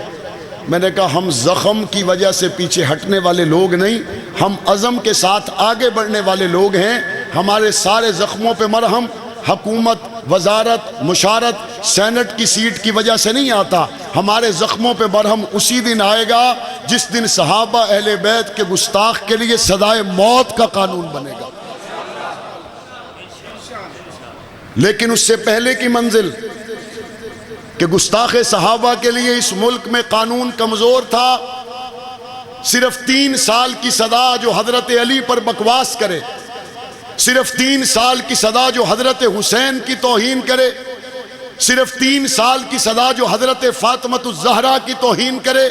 میں نے کہا ہم زخم کی وجہ سے پیچھے ہٹنے والے لوگ نہیں، ہم عزم کے ساتھ آگے بڑھنے والے لوگ ہیں۔ ہمارے سارے زخموں پہ مرہم حکومت، وزارت، مشارت، سینٹ کی سیٹ کی وجہ سے نہیں آتا، ہمارے زخموں پہ مرہم اسی دن آئے گا جس دن صحابہ اہل بیت کے گستاخ کے لیے سزائے موت کا قانون بنے گا۔ لیکن اس سے پہلے کی منزل کہ گستاخ صحابہ کے لیے اس ملک میں قانون کمزور تھا، صرف 3 سال کی سزا جو حضرت علی پر بکواس کرے، صرف 3 سال کی سزا جو حضرت حسین کی توہین کرے، صرف 3 سال کی سزا جو حضرت فاطمہ الزہرا کی توہین کرے۔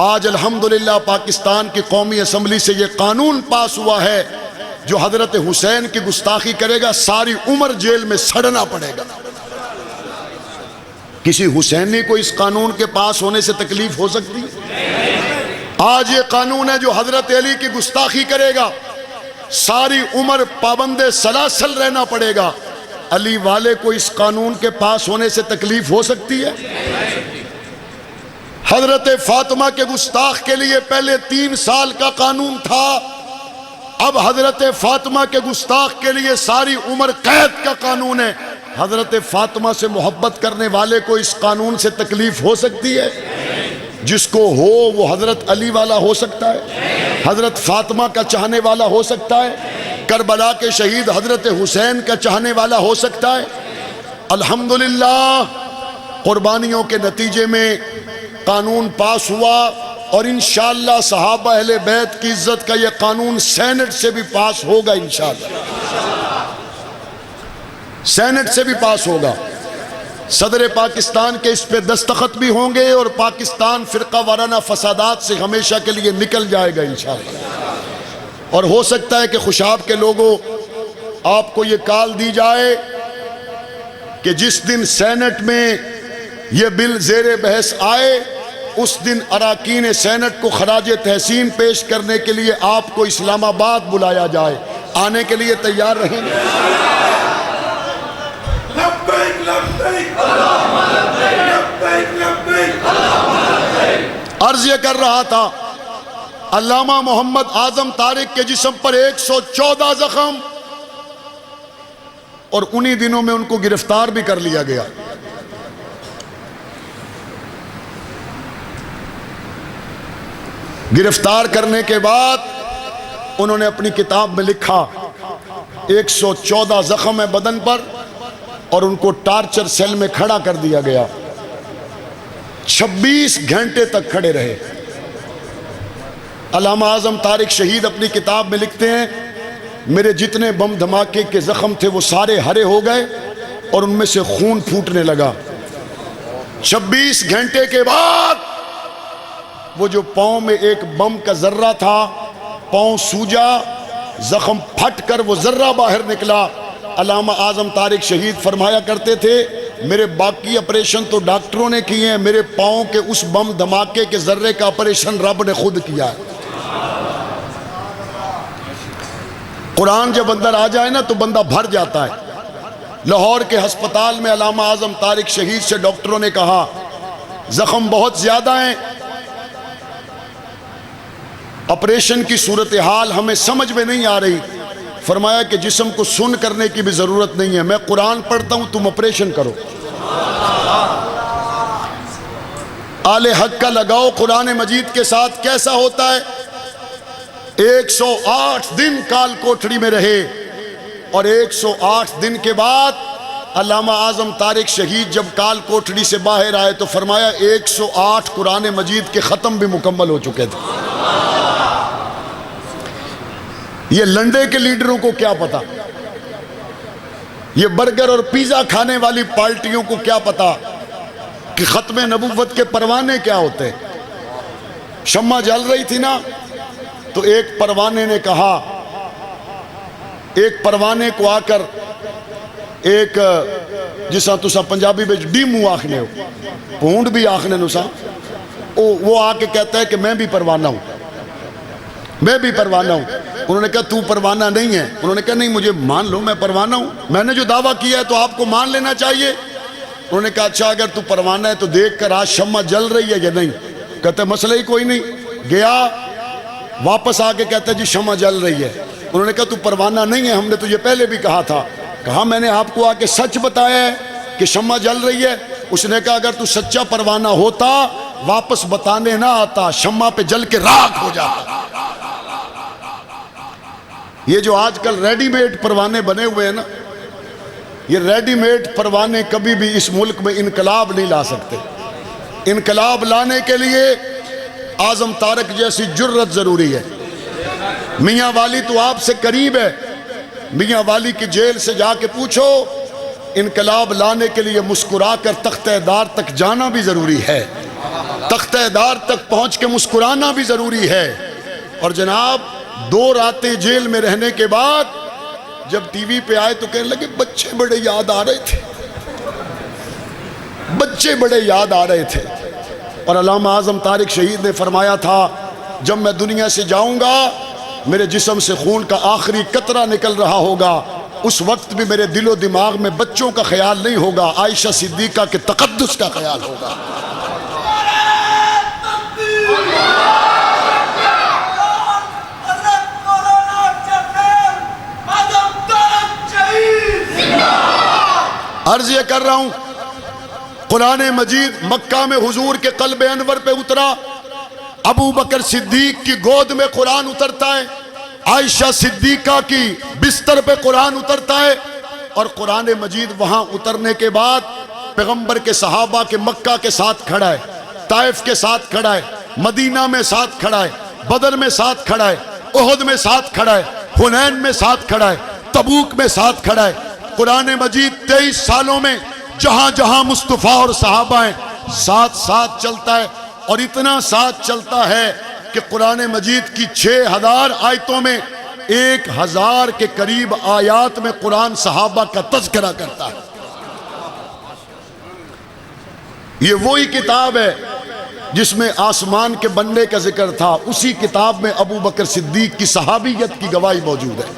آج الحمدللہ پاکستان کی قومی اسمبلی سے یہ قانون پاس ہوا ہے، جو حضرت حسین کی گستاخی کرے گا ساری عمر جیل میں سڑنا پڑے گا۔ کسی حسینی کو اس قانون کے پاس ہونے سے تکلیف ہو سکتی ہے؟ آج یہ قانون ہے جو حضرت علی کی گستاخی کرے گا ساری عمر پابند سلاسل رہنا پڑے گا۔ علی والے کو اس قانون کے پاس ہونے سے تکلیف ہو سکتی ہے؟ حضرت فاطمہ کے گستاخ کے لیے پہلے 3 سال کا قانون تھا، اب حضرت فاطمہ کے گستاخ کے لیے ساری عمر قید کا قانون ہے۔ حضرت فاطمہ سے محبت کرنے والے کو اس قانون سے تکلیف ہو سکتی ہے؟ جس کو ہو وہ حضرت علی والا ہو سکتا ہے، حضرت فاطمہ کا چاہنے والا ہو سکتا ہے، کربلا کے شہید حضرت حسین کا چاہنے والا ہو سکتا ہے۔ الحمدللہ قربانیوں کے نتیجے میں قانون پاس ہوا، اور انشاءاللہ صحابہ اہل بیت کی عزت کا یہ قانون سینٹ سے بھی پاس ہوگا، انشاءاللہ سینٹ سے بھی پاس ہوگا۔ صدر پاکستان کے اس پہ دستخط بھی ہوں گے، اور پاکستان فرقہ وارانہ فسادات سے ہمیشہ کے لیے نکل جائے گا انشاءاللہ۔ اور ہو سکتا ہے کہ خوشاب کے لوگوں آپ کو یہ کال دی جائے کہ جس دن سینٹ میں یہ بل زیر بحث آئے، اس دن اراکین سینٹ کو خراج تحسین پیش کرنے کے لیے آپ کو اسلام آباد بلایا جائے، آنے کے لیے تیار رہیں گے؟ عرض یہ کر رہا تھا، علامہ محمد اعظم طارق کے جسم پر 114 زخم، اور انہی دنوں میں ان کو گرفتار بھی کر لیا گیا۔ گرفتار کرنے کے بعد انہوں نے اپنی کتاب میں لکھا 114 زخم ہے بدن پر، اور ان کو ٹارچر سیل میں کھڑا کر دیا گیا. 26 گھنٹے تک کھڑے رہے. علامہ اعظم طارق شہید اپنی کتاب میں لکھتے ہیں میرے جتنے بم دھماکے کے زخم تھے وہ سارے ہرے ہو گئے اور ان میں سے خون پھوٹنے لگا. 26 گھنٹے کے بعد وہ جو پاؤں میں ایک بم کا ذرہ تھا، پاؤں سوجا، زخم پھٹ کر وہ ذرہ باہر نکلا. علامہ اعظم طارق شہید فرمایا کرتے تھے میرے باقی آپریشن تو ڈاکٹروں نے کیے ہیں، میرے پاؤں کے اس بم دھماکے کے ذرے کا آپریشن رب نے خود کیا ہے. قرآن جب اندر آ جائے نا تو بندہ بھر جاتا ہے. لاہور کے ہسپتال میں علامہ اعظم طارق شہید سے ڈاکٹروں نے کہا زخم بہت زیادہ ہیں، آپریشن کی صورتحال ہمیں سمجھ میں نہیں آ رہی. فرمایا کہ جسم کو سن کرنے کی بھی ضرورت نہیں ہے، میں قرآن پڑھتا ہوں، تم آپریشن کرو. آل حق کا لگاؤ قرآن مجید کے ساتھ کیسا ہوتا ہے. 108 دن کال کوٹڑی میں رہے، اور 108 دن کے بعد علامہ اعظم طارق شہید جب کال کوٹڑی سے باہر آئے تو فرمایا 108 قرآن مجید کے ختم بھی مکمل ہو چکے تھے. یہ لنڈے کے لیڈروں کو کیا پتا، یہ برگر اور پیزا کھانے والی پارٹیوں کو کیا پتا کہ ختم نبوت کے پروانے کیا ہوتے. شمع جل رہی تھی نا تو ایک پروانے نے کہا، ایک پروانے کو آ کر ایک جسا تسا پنجابی میں ڈیمو آخنے ہو، پونڈ بھی آخنے نسا، وہ آ کے کہتا ہے کہ میں بھی پروانہ ہوں، میں بھی پروانہ ہوں. انہوں نے کہا تو پروانہ نہیں ہے. انہوں نے کہا نہیں مجھے مان لو میں پروانہ ہوں، میں نے جو دعویٰ کیا ہے تو آپ کو مان لینا چاہیے. انہوں نے کہا اچھا اگر تو پروانہ ہے تو دیکھ کر آج شمع جل رہی ہے یا نہیں. کہتا ہے مسئلہ ہی کوئی نہیں. گیا واپس آ کے کہتا ہے جی شمع جل رہی ہے. انہوں نے کہا تو پروانہ نہیں ہے، ہم نے تجھے پہلے بھی کہا تھا. کہا میں نے آپ کو آ کے سچ بتایا ہے کہ شمع جل رہی ہے. اس نے کہا اگر تو سچا پروانہ ہوتا واپس بتانے نہ آتا، شمع پہ جل کے راکھ ہو جاتا. یہ جو آج کل ریڈی میڈ پروانے بنے ہوئے ہیں نا، یہ ریڈی میڈ پروانے کبھی بھی اس ملک میں انقلاب نہیں لا سکتے. انقلاب لانے کے لیے اعظم طارق جیسی جرت ضروری ہے. میاں والی تو آپ سے قریب ہے، میاں والی کی جیل سے جا کے پوچھو. انقلاب لانے کے لیے مسکرا کر تختہ دار تک جانا بھی ضروری ہے، تختہ دار تک پہنچ کے مسکرانا بھی ضروری ہے. اور جناب 2 راتیں جیل میں رہنے کے بعد جب ٹی وی پہ آئے تو کہنے لگے بچے بڑے یاد آ رہے تھے، بچے بڑے یاد آ رہے تھے. اور علامہ اعظم طارق شہید نے فرمایا تھا جب میں دنیا سے جاؤں گا میرے جسم سے خون کا آخری قطرہ نکل رہا ہوگا، اس وقت بھی میرے دل و دماغ میں بچوں کا خیال نہیں ہوگا، عائشہ صدیقہ کے تقدس کا خیال ہوگا. عرض یہ کر رہا ہوں قرآن مجید مکہ میں حضور کے قلب انور پہ اترا، ابو بکر صدیق کی گود میں قرآن اترتا ہے، عائشہ صدیقہ کی بستر پہ قرآن اترتا ہے. اور قرآن مجید وہاں اترنے کے بعد پیغمبر کے صحابہ کے مکہ کے ساتھ کھڑا ہے، طائف کے ساتھ کھڑا ہے، مدینہ میں ساتھ کھڑا ہے، بدر میں ساتھ کھڑا ہے، احد میں ساتھ کھڑا ہے، حنین میں ساتھ کھڑا ہے، تبوک میں ساتھ کھڑا ہے. قرآن مجید 23 سالوں میں جہاں جہاں مصطفیٰ اور صحابہ ہیں ساتھ ساتھ چلتا ہے. اور اتنا ساتھ چلتا ہے کہ قرآن مجید کی 6000 آیتوں میں 1000 کے قریب آیات میں قرآن صحابہ کا تذکرہ کرتا ہے. یہ وہی کتاب ہے جس میں آسمان کے بننے کا ذکر تھا، اسی کتاب میں ابو بکر صدیق کی صحابیت کی گواہی موجود ہے.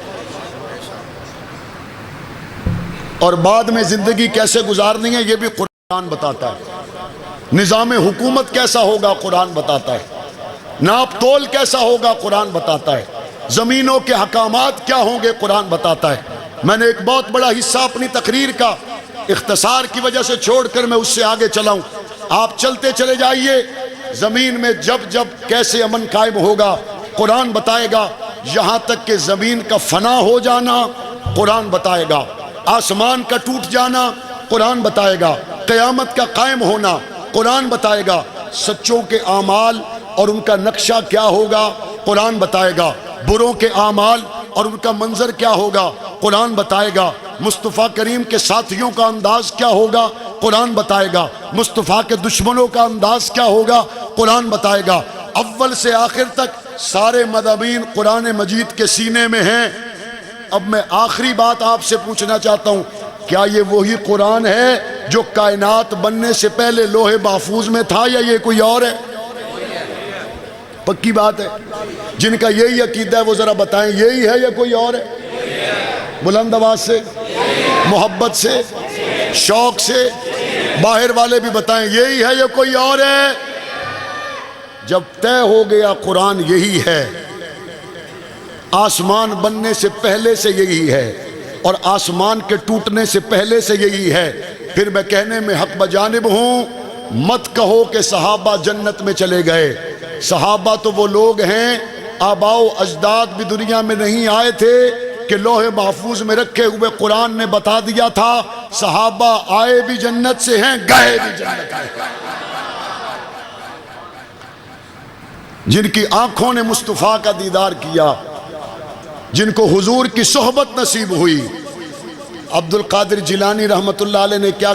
اور بعد میں زندگی کیسے گزارنی ہے یہ بھی قرآن بتاتا ہے. نظام حکومت کیسا ہوگا قرآن بتاتا ہے، ناپ تول کیسا ہوگا قرآن بتاتا ہے، زمینوں کے حکامات کیا ہوں گے قرآن بتاتا ہے. میں نے ایک بہت بڑا حصہ اپنی تقریر کا اختصار کی وجہ سے چھوڑ کر میں اس سے آگے چلاؤں. آپ چلتے چلے جائیے، زمین میں جب جب کیسے امن قائم ہوگا قرآن بتائے گا، یہاں تک کہ زمین کا فنا ہو جانا قرآن بتائے گا، آسمان کا ٹوٹ جانا قرآن بتائے گا، قیامت کا قائم ہونا قرآن بتائے گا، سچوں کے اعمال اور ان کا نقشہ کیا ہوگا قرآن بتائے گا، بروں کے اعمال اور ان کا منظر کیا ہوگا قرآن بتائے گا، مصطفیٰ کریم کے ساتھیوں کا انداز کیا ہوگا قرآن بتائے گا، مصطفیٰ کے دشمنوں کا انداز کیا ہوگا قرآن بتائے گا۔ اول سے آخر تک سارے مضامین قرآن مجید کے سینے میں ہیں۔ اب میں آخری بات آپ سے پوچھنا چاہتا ہوں، کیا یہ وہی قرآن ہے جو کائنات بننے سے پہلے لوح محفوظ میں تھا یا یہ کوئی اور ہے؟ پکی بات ہے، جن کا یہی عقیدہ ہے وہ ذرا بتائیں یہی ہے یا کوئی اور ہے؟ بلند آواز سے، محبت سے، شوق سے، باہر والے بھی بتائیں یہی ہے یا کوئی اور ہے؟ جب طے ہو گیا قرآن یہی ہے، آسمان بننے سے پہلے سے یہی ہے اور آسمان کے ٹوٹنے سے پہلے سے یہی ہے، پھر میں کہنے میں حق بجانب ہوں، مت کہو کہ صحابہ جنت میں چلے گئے۔ صحابہ تو وہ لوگ ہیں، آباء و اجداد بھی دنیا میں نہیں آئے تھے کہ لوح محفوظ میں رکھے ہوئے قرآن نے بتا دیا تھا۔ صحابہ آئے بھی جنت سے ہیں، گئے بھی جنت سے، جن کی آنکھوں نے مصطفیٰ کا دیدار کیا، جن کو حضور کی صحبت نصیب ہوئی۔ عبد القادر جیلانی رحمت اللہ علیہ نے کیا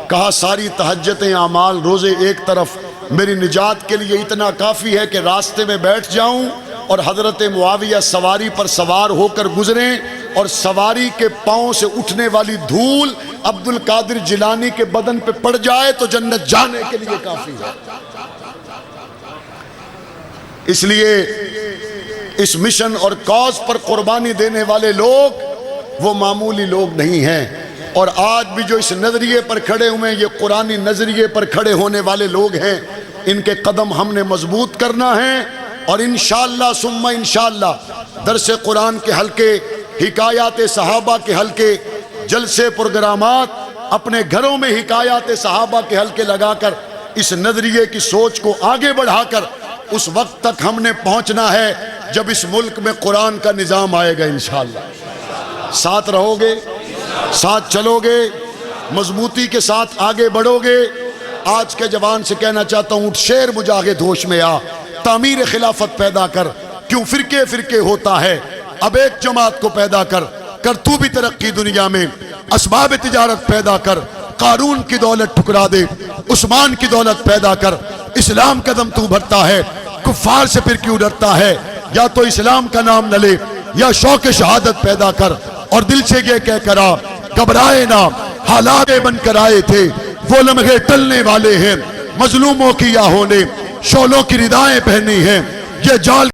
کہا ساری تہجدیں اعمال روزے ایک طرف، میری نجات کے لیے اتنا کافی ہے کہ راستے میں بیٹھ جاؤں اور حضرت معاویہ سواری پر سوار ہو کر گزریں اور سواری کے پاؤں سے اٹھنے والی دھول عبد القادر جیلانی کے بدن پہ پڑ جائے تو جنت جانے کے لیے کافی ہے۔ اس لیے اس مشن اور کاز پر قربانی دینے والے لوگ وہ معمولی لوگ نہیں ہیں، اور آج بھی جو اس نظریے پر کھڑے ہوئے ہیں یہ قرآنی نظریے پر کھڑے ہونے والے لوگ ہیں۔ ان کے قدم ہم نے مضبوط کرنا ہے، اور انشاءاللہ ثم انشاءاللہ درس قرآن کے حلقے، حکایات صحابہ کے حلقے، جلسے پروگرامات، اپنے گھروں میں حکایات صحابہ کے حلقے لگا کر اس نظریے کی سوچ کو آگے بڑھا کر اس وقت تک ہم نے پہنچنا ہے جب اس ملک میں قرآن کا نظام آئے گا۔ انشاءاللہ ساتھ رہو گے، ساتھ چلو گے، مضبوطی کے ساتھ آگے بڑھو گے۔ آج کے جوان سے کہنا چاہتا ہوں، اٹھ شیر مجاہد ہوش میں آ، تعمیر خلافت پیدا کر، کیوں فرقے فرقے ہوتا ہے، اب ایک جماعت کو پیدا کر تو بھی ترقی دنیا میں، اسباب تجارت پیدا کر، قارون کی دولت ٹھکرا دے، عثمان کی دولت پیدا کر، اسلام قدم تو بھرتا ہے، کفار سے پھر کیوں ڈرتا ہے، یا تو اسلام کا نام نہ لے یا شوق شہادت پیدا کر، اور دل سے یہ کہہ کر آ، گھبرائے نہ، حالات بن کر آئے تھے، وہ لمحے ٹلنے والے ہیں، مظلوموں کی آہوں نے شعلوں کی ردائیں پہنی ہیں، یہ جال